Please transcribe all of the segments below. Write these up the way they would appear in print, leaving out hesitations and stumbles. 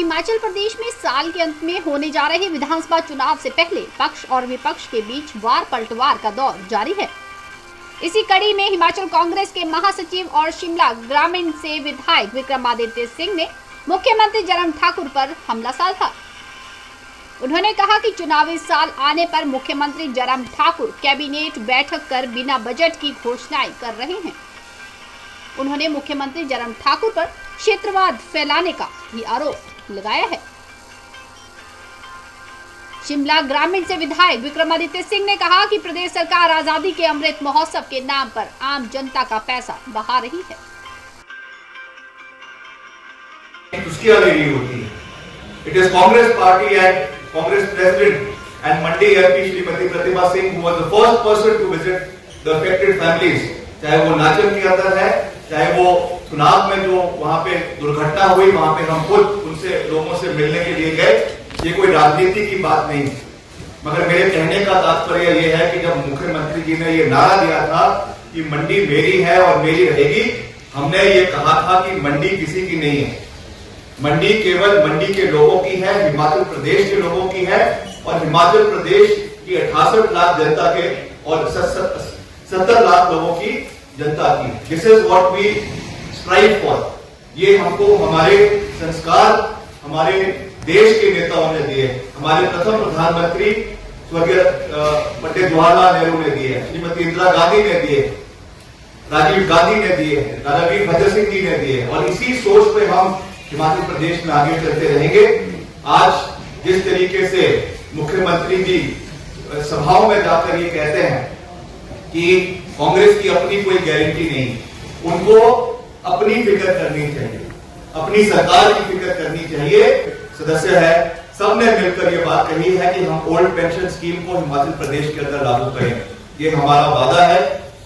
हिमाचल प्रदेश में साल के अंत में होने जा रहे विधानसभा चुनाव से पहले पक्ष और विपक्ष के बीच वार पलटवार का दौर जारी है। इसी कड़ी में हिमाचल कांग्रेस के महासचिव और शिमला ग्रामीण से विधायक विक्रमादित्य सिंह ने मुख्यमंत्री जयराम ठाकुर पर हमला साधा। उन्होंने कहा कि चुनावी साल आने पर मुख्यमंत्री जयराम ठाकुर कैबिनेट बैठक कर बिना बजट की घोषणाएं कर रहे हैं। उन्होंने मुख्यमंत्री जयराम ठाकुर पर क्षेत्रवाद फैलाने का भी आरोप लगाया है। शिमला ग्रामीण से विधायक विक्रमादित्य सिंह ने कहा कि प्रदेश सरकार आजादी के अमृत महोत्सव के नाम पर आम जनता का पैसा बहा रही है। उसकी अलग होती है। It is Congress party and Congress president and Mandi MP Shrimati Pratibha Singh who was the first person to visit the affected families। चाहे वो नाचन के अंदर है, चाहे वो चुनाव में जो वहां पे दुर्घटना हुई, वहां पे हम खुद उनसे लोगों से मिलने के लिए गए। ये कोई राजनीति की बात नहीं, मगर मेरे कहने का तात्पर्य ये है कि जब मुख्यमंत्री जी ने ये नारा दिया था कि मंडी मेरी है और मेरी रहेगी, हमने ये कहा था कि मंडी किसी की नहीं है। मंडी केवल मंडी के लोगों की है, हिमाचल प्रदेश के लोगों की है और हिमाचल प्रदेश की 68 लाख जनता के और 70 लाख लोगों की जनता की। This is what we strive for. ये हमको हमारे संस्कार हमारे देश के नेताओं ने दिए। हमारे प्रथम प्रधानमंत्री स्वर्गीय पंडित जवाहरलाल नेहरू ने दिए, श्रीमती इंदिरा गांधी ने दिए, राजीव गांधी ने दिए, राजा वीरभद्र सिंह जी ने दिए और इसी सोच पे हम हिमाचल प्रदेश में आगे चलते रहेंगे। आज जिस तरीके से मुख्यमंत्री जी सभाओं में जाकर ये कहते हैं कि कांग्रेस की अपनी कोई गारंटी नहीं, उनको अपनी फिक्र करनी चाहिए, अपनी सरकार की फिक्र करनी चाहिए। सदस्य है, सबने मिलकर ये बात कही है कि हम ओल्ड पेंशन स्कीम को हिमाचल प्रदेश के अंदर लागू करें। ये हमारा वादा है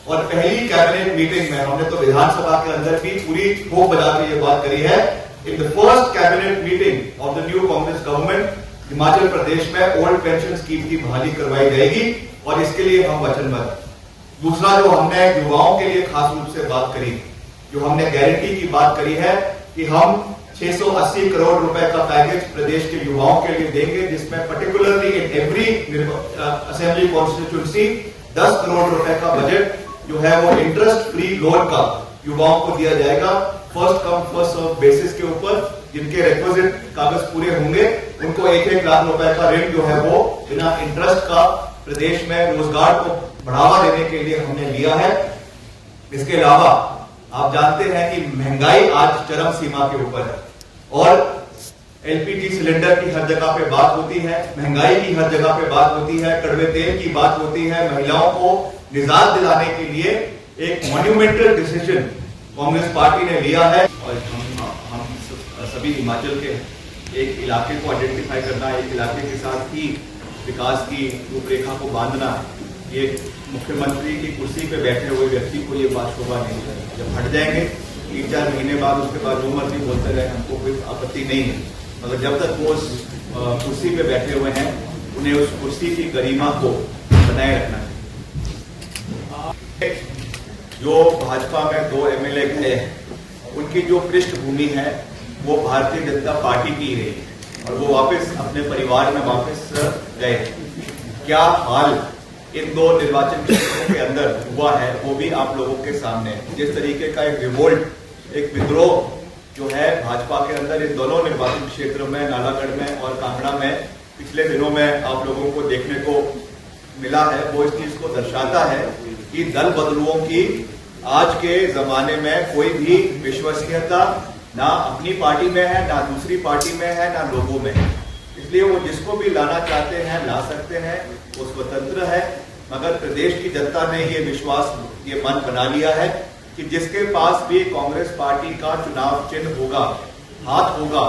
और पहली कैबिनेट मीटिंग में हमने तो विधानसभा के अंदर भी पूरी ठोक बजा के ये बात करी है। In the first cabinet meeting of the new Congress government Himachal Pradesh में ओल्ड पेंशन स्कीम की बहाली करवाई जाएगी और इसके लिए हम वचनबद्ध। दूसरा जो हमने युवाओं के लिए खास रूप से बात करी, जो हमने गारंटी की बात करी है कि हम 680 करोड़ रुपए का पैकेज प्रदेश के युवाओं के लिए देंगे, जिसमें particularly in every assembly constituency 10 crore रुपए का बजट जो है वो इंटरेस्ट फ्री लोन का युवाओं को दिया जाएगा। First come first serve basis के ऊपर जिनके रिक्विजिट कागज पूरे होंगे उनको 1-1 लाख रुपए का ऋण जो है वो बिना इंटरेस्ट का प्रदेश में रोजगार को बढ़ावा देने के लिए हमने लिया है। इसके अलावा आप जानते हैं कि महंगाई आज चरम सीमा के ऊपर है और एलपीजी सिलेंडर की हर जगह पे बात होती है, महंगाई की हर जगह पे बात होती है, कड़वे तेल की बात होती है। महिलाओं को निजात दिलाने के लिए एक मॉन्यूमेंटल डिसीजन कांग्रेस पार्टी ने लिया है और हम सभी हिमाचल के एक इलाके को आइडेंटिफाई करना, एक इलाके के साथ ही विकास की रूपरेखा को बांधना, ये मुख्यमंत्री की कुर्सी पे बैठे हुए व्यक्ति को ये बात शोभा नहीं है। जब हट जाएंगे 3-4 महीने बाद उसके बाद जो मर्जी बोलते रहे, हमको कोई आपत्ति नहीं है, मगर जब तक वो उस कुर्सी पे बैठे हुए हैं उन्हें उस कुर्सी की गरिमा को बनाए रखना है। जो भाजपा में 2 एमएलए गए, उनकी जो पृष्ठभूमि है वो भारतीय जनता पार्टी की रही और वो वापस अपने परिवार में वापस गए। क्या हाल इन 2 निर्वाचन क्षेत्रों के अंदर हुआ है वो भी आप लोगों के सामने है। जिस तरीके का एक रिवोल्ट, एक विद्रोह जो है भाजपा के अंदर इन दोनों निर्वाचन क्षेत्रों में, नालागढ़ में और कांगड़ा में पिछले दिनों में आप लोगों को देखने को मिला है, वो इस चीज को दर्शाता है कि दल बदलुओं की आज के जमाने में कोई भी विश्वसनीयता ना अपनी पार्टी में है, ना दूसरी पार्टी में है, ना लोगों में है। इसलिए वो जिसको भी लाना चाहते हैं ला सकते हैं, वो स्वतंत्र है। मगर प्रदेश की जनता ने ये विश्वास, ये मन बना लिया है कि जिसके पास भी कांग्रेस पार्टी का चुनाव चिन्ह होगा, हाथ होगा,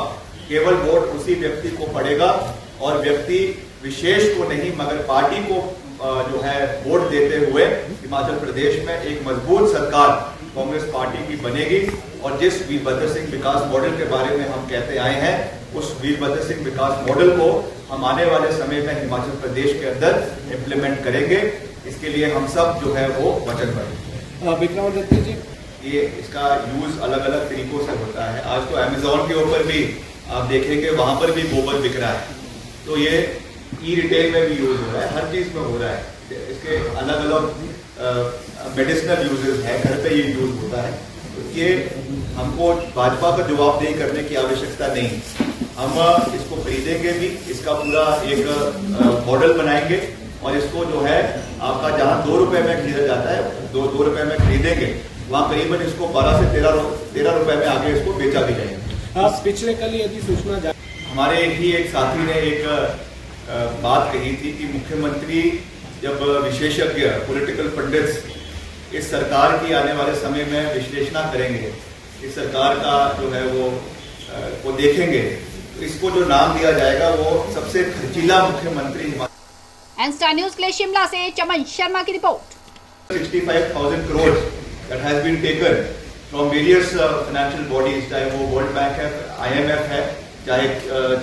केवल वोट उसी व्यक्ति को पड़ेगा और व्यक्ति विशेष को नहीं मगर पार्टी को जो है वोट देते हुए हिमाचल प्रदेश में एक मजबूत सरकार कांग्रेस पार्टी की बनेगी। और जिस वीरभद्र सिंह विकास मॉडल के बारे में हम कहते आए हैं, उस वीरभद्र सिंह विकास मॉडल को हम आने वाले समय में हिमाचल प्रदेश के अंदर इम्प्लीमेंट करेंगे। इसके लिए हम सब जो है वो वचनबद्ध हैं। विक्रमादित्य जी, ये इसका यूज अलग अलग तरीकों से होता है। आज तो अमेज़न के ऊपर भी आप देखेंगे वहां पर भी गोबर बिक रहा है। तो ये ई रिटेल में भी यूज हो रहा है, हर चीज में हो रहा है। इसके अलग अलग मेडिसिनल यूजेस हैं, घर पे ये यूज होता है। तो ये हमको भाजपा पर जवाबदेही करने की आवश्यकता नहीं। हम इसको खरीदेंगे भी, इसका पूरा एक मॉडल बनाएंगे और इसको जो है आपका जहां 2 रुपए में खरीदा जाता है, 2 रुपए में खरीदेंगे, वहां करीबन इसको 12 से 13 रुपए में आगे इसको बेचा भी जाएगा। पिछले कल यदि सूचना हमारे ही एक साथी ने एक बात कही थी कि मुख्यमंत्री जब विशेषज्ञ पॉलिटिकल पंडित्स इस सरकार की आने वाले समय में विश्लेषण करेंगे, इस सरकार का जो है वो देखेंगे, तो इसको जो नाम दिया जाएगा वो सबसे खर्चीला मुख्यमंत्री। एनस्टार न्यूज के लिए शिमला से चमन शर्मा की report. 65,000 crores that has been taken from various financial bodies, चाहे वो वर्ल्ड बैंक है, IMF है, चाहे